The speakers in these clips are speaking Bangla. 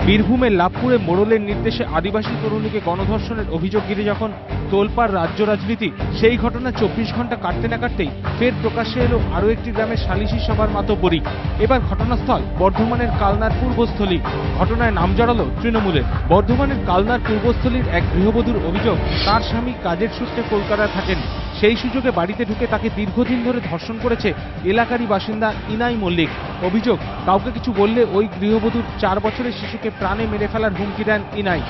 বীরভূমের লাভপুরে মোড়লের নির্দেশে আদিবাসী তরুণীকে গণধর্ষণের অভিযোগ ঘিরে যখন তোলপাড় রাজ্য রাজনীতি, সেই ঘটনা 24 ঘন্টা কাটতে না কাটতেই ফের প্রকাশ্যে এলো আরও একটি গ্রামের সালিশি সভার মাতব্বরি। এবার ঘটনাস্থল বর্ধমানের কালনার পূর্বস্থলী। ঘটনায় নাম জড়ালো তৃণমূলের। বর্ধমানের কালনার পূর্বস্থলীর এক গৃহবধূর অভিযোগ, তার স্বামী কাজের সূত্রে কলকাতায় থাকেন। সেই সুযোগে বাড়িতে ঢুকে তাকে দীর্ঘদিন ধরে ধর্ষণ করেছে এলাকারই বাসিন্দা ইনাই মল্লিক। অভিযোগ, কাউকে কিছু বললে ওই গৃহবধূর 4 বছরের শিশুকে প্রাণে মেরে ফেলার হুমকি দেন ইনাই।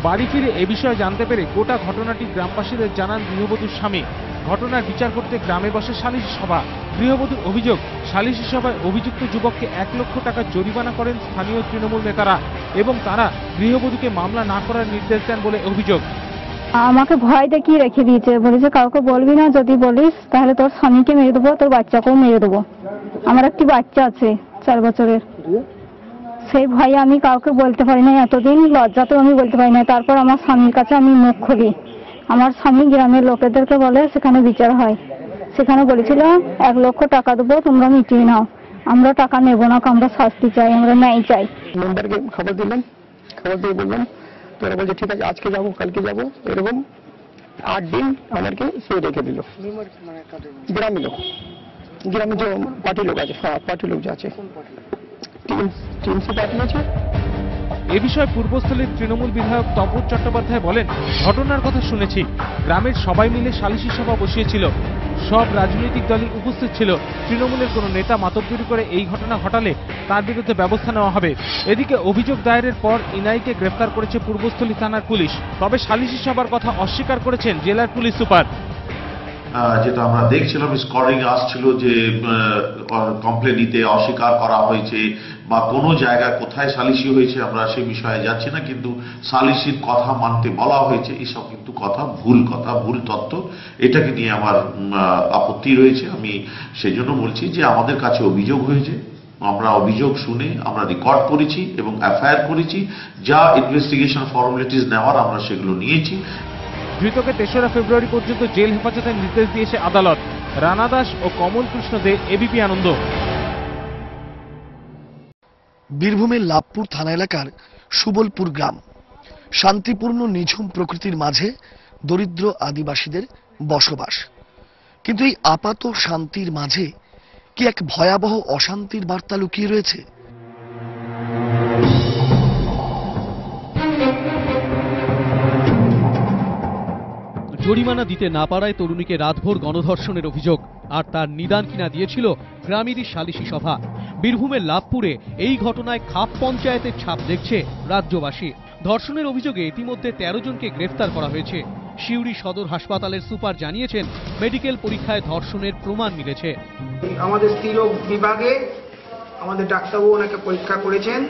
বাড়ি ফিরে এ বিষয়ে জানতে পেরে গোটা ঘটনাটি গ্রামবাসীদের জানান গৃহবধূর স্বামী। ঘটনার বিচার করতে গ্রামে বসে সালিশি সভা। গৃহবধূর অভিযোগ, সালিশি সভায় অভিযুক্ত যুবককে 1 লক্ষ টাকা জরিমানা করেন স্থানীয় তৃণমূল নেতারা এবং তারা গৃহবধূকে মামলা না করার নির্দেশ দেন বলে অভিযোগ। আমাকে ভয় দেখিয়ে রেখে দিয়েছে, বলেছে কাউকে বলবি না, যদি বলিস তাহলে তোর স্বামীকে মেরে দেবো, তোর বাচ্চাকেও মেরে দেবো। আমার একটি বাচ্চা আছে 4 বছরের। সেই ভয়ে আমি কাউকে বলতে পারি না, এতদিন লজ্জাতেও আমি বলতে পারি না। তারপর আমার স্বামীর কাছে আমি মুখ খুলি। আমার স্বামী গ্রামের লোকেদেরকে বলে সেখানে বিচার হয়। সেখানে বলেছিল 1 লক্ষ টাকা দেবো, তোমরা মিটিয়ে নাও। আমরা টাকা নেবো না, আমরা শাস্তি চাই, আমরা ন্যায় চাই। মেম্বারকে খবর দিলাম, খবর দিয়ে বললাম, তোরা বলছে ঠিক আছে আজকে যাবো কালকে যাবো, এরকম 8 দিন আমাকে সে রেখে দিল। গ্রামের লোক, গ্রামে যে পার্টি লোক আছে, পার্টি লোক যে আছে, টিএমসি পার্টি আছে। এ বিষয়ে পূর্বস্থলীর তৃণমূল বিধায়ক তপন চট্টোপাধ্যায় বলেন, ঘটনার কথা শুনেছি, গ্রামের সবাই মিলে সালিশি সভা বসিয়েছিল, সব রাজনৈতিক দলই উপস্থিত ছিল। তৃণমূলের কোনো নেতা মাতব্বরি করে এই ঘটনা ঘটালে তার বিরুদ্ধে ব্যবস্থা নেওয়া হবে। এদিকে অভিযোগ দায়েরের পর ইনাইকে গ্রেফতার করেছে পূর্বস্থলী থানার পুলিশ। তবে সালিশি সভার কথা অস্বীকার করেছেন জেলার পুলিশ সুপার। যেটা আমরা দেখছিলাম স্কোরিং আসছিল যে কমপ্লেন নিতে অস্বীকার করা হয়েছে বা কোনো জায়গায় কোথায় সালিশি হয়েছে আমরা সেই বিষয়ে যাচ্ছি না, কিন্তু সালিশির কথা মানতে বলা হয়েছে, এসব কিন্তু কথা, ভুল তথ্য। এটাকে নিয়ে আমার আপত্তি রয়েছে। আমি সেই জন্য বলছি যে আমাদের কাছে অভিযোগ হয়েছে, আমরা অভিযোগ শুনে আমরা রেকর্ড করেছি এবং এফআইআর করেছি। যা ইনভেস্টিগেশন ফর্মালিটিস নেওয়ার আমরা সেগুলো নিয়েছি। ধৃতকে 3রা ফেব্রুয়ারি পর্যন্ত জেল হেফাজতের নির্দেশ দিয়েছে আদালত। রানা দাস ও কমল কৃষ্ণ দে, এবিপি আনন্দ। বীরভূমের লাভপুর থানা এলাকার সুবলপুর গ্রাম। শান্তিপূর্ণ নিঝুম প্রকৃতির মাঝে দরিদ্র আদিবাসীদের বসবাস। কিন্তু এই আপাত শান্তির মাঝে কি এক ভয়াবহ অশান্তির বার্তা লুকিয়ে রয়েছে? জরিমানা দিতে না পারায় তরুণীকে রাতভর গণধর্ষণের অভিযোগ, আর তার নিদান কিনা দিয়েছিল গ্রামেরই সালিশি সভা। বীরভূমের লাভপুরে এই ঘটনায় খাপ পঞ্চায়েতের ছাপ দেখছে রাজ্যবাসী। ধর্ষণের অভিযোগে ইতিমধ্যে 13 জনকে গ্রেফতার করা হয়েছে। সিউড়ি সদর হাসপাতালের সুপার জানিয়েছেন, মেডিকেল পরীক্ষায় ধর্ষণের প্রমাণ মিলেছে। আমাদের স্ত্রীরোগ বিভাগে আমাদের ডাক্তারবাবু ওনাকে পরীক্ষা করেছেন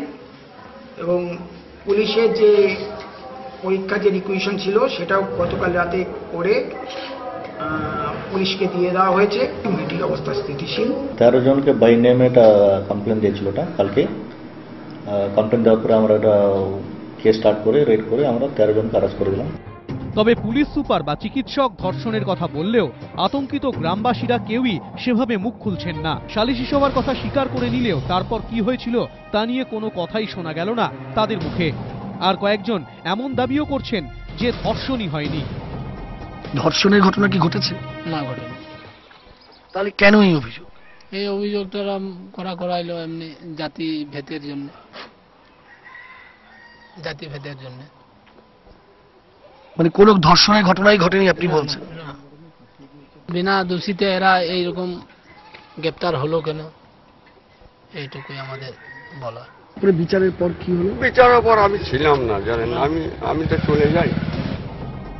এবং পুলিশের যে পরীক্ষা যে রিকুইশন ছিল সেটাও গতকাল রাতে করে পুলিশকে দিয়ে দেওয়া হয়েছে। মেডিকেল অবস্থা স্থিতিশীল। 13 জনকে বাই নেম এটা কমপ্লেন দিয়েছিল, কালকে কমপ্লেন দেওয়ার পরে আমরা এটা কেস স্টার্ট করে রেড করে আমরা 13 জনকে অ্যারেস্ট করে দিলাম। তবে পুলিশ সুপার বা চিকিৎসক ধর্ষণের কথা বললেও আতঙ্কিত গ্রামবাসীরা কেউই সেভাবে মুখ খুলছেন না। সালিশি সভার কথা স্বীকার করে নিলেও তারপর কি হয়েছিল তা নিয়ে কোনো কথাই শোনা গেল না তাদের মুখে। আর কয়েকজন এমন দাবিও করছেন যে ধর্ষণই হয়নি। ধর্ষণের ঘটনা কি ঘটেছে? না, ঘটেনি। তাহলে কেন এই অভিযোগ? এই অভিযোগটা করাইলো এমনি জাতি ভেদের জন্য। মানে কোন ধর্ষণের ঘটনাই ঘটেনি আপনি বলছেন? বিনা দোষীতে এরা এইরকম গ্রেপ্তার হলো কেন, এইটুকুই আমাদের বলা। বিচারের পর কি হলো? বিচারের পর আমি ছিলাম না, জানেন, আমি তো চলে যাই।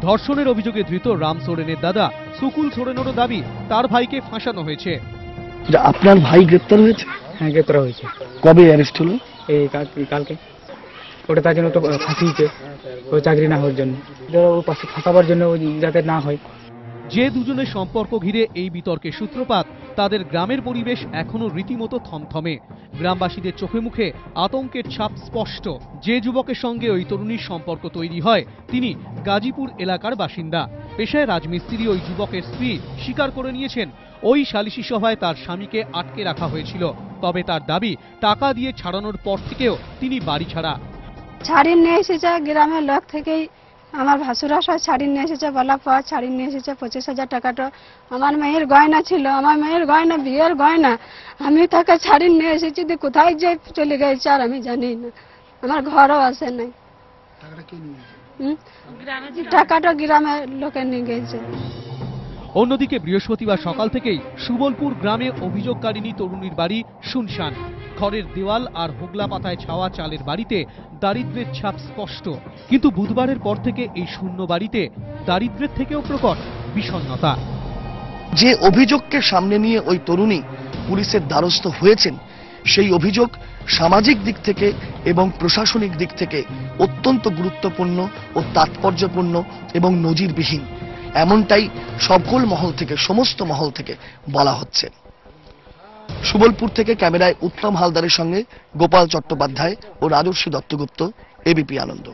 ধর্ষণের অভিযোগে ধৃত রাম সোরেনের দাদা সুকুল সোরেনেরও দাবি তার ভাইকে ফাঁসানো হয়েছে। আপনার ভাই গ্রেপ্তার হয়েছে? হ্যাঁ, গ্রেপ্তার হয়েছে। কবে অ্যারেস্ট হলো? এই কালকে। ওটা তার জন্য তো ফাঁসিয়েছে, ওই চাকরি না হওয়ার জন্য, ওর পাশে ফাঁসাবার জন্য, যাতে না হয়। যে দুজনের সম্পর্ক ঘিরে এই বিতর্কের সূত্রপাত, তাদের গ্রামের পরিবেশ এখনো রীতিমতো থমথমে। গ্রামবাসীদের চোখে মুখে আতঙ্কের ছাপ স্পষ্ট। যে যুবকের সঙ্গে ওই তরুণীর সম্পর্ক তৈরি হয় তিনি গাজীপুর এলাকার বাসিন্দা। পেশায় রাজমিস্ত্রি ওই যুবকের স্ত্রী স্বীকার করে নিয়েছেন, ওই সালিশি সভায় তার স্বামীকে আটকে রাখা হয়েছিল। তবে তার দাবি, টাকা দিয়ে ছাড়ানোর পর থেকেও তিনি বাড়ি ছাড়া। ছাড়ি নিয়ে এসেছে গ্রামের লোক থেকেই, আমার ভাসুরা সব ছাড়ি নিয়ে এসেছে, বলার পর ছাড়ি নিয়ে এসেছে 25,000 টাকাটা। আমার মেয়ের গয়না ছিল, আমার মেয়ের গয়না, বিয়ের গয়না, আমি তাকে ছাড়ি নিয়ে এসেছি, কোথায় যে চলে গেছে আর আমি জানি না, আমার ঘরও আসে নাই। টাকাটা গ্রামের লোকে নিয়ে গেছে। অন্যদিকে বৃহস্পতিবার সকাল থেকেই সুবলপুর গ্রামে অভিযোগকারিণী তরুণীর বাড়ি শুনশান। ঘরের দেওয়াল আর হোগলা পাতায় ছাওয়া চালের বাড়িতে দারিদ্র্যের ছাপ স্পষ্ট। কিন্তু বুধবারের পর থেকে এই শূন্য বাড়িতে দারিদ্র্যের থেকেও প্রকট বিষণ্ণতা। যে অভিযোগকে সামনে নিয়ে ওই তরুণী পুলিশের দ্বারস্থ হয়েছেন, সেই অভিযোগ সামাজিক দিক থেকে এবং প্রশাসনিক দিক থেকে অত্যন্ত গুরুত্বপূর্ণ ও তাৎপর্যপূর্ণ এবং নজিরবিহীন, এমনটাই সকল মহল থেকে, সমস্ত মহল থেকে বলা হচ্ছে। সুবলপুর থেকে ক্যামেরায় উত্তম হালদারের সঙ্গে গোপাল চট্টোপাধ্যায় ও রাজর্ষি দত্তগুপ্ত, এবিপি আনন্দ।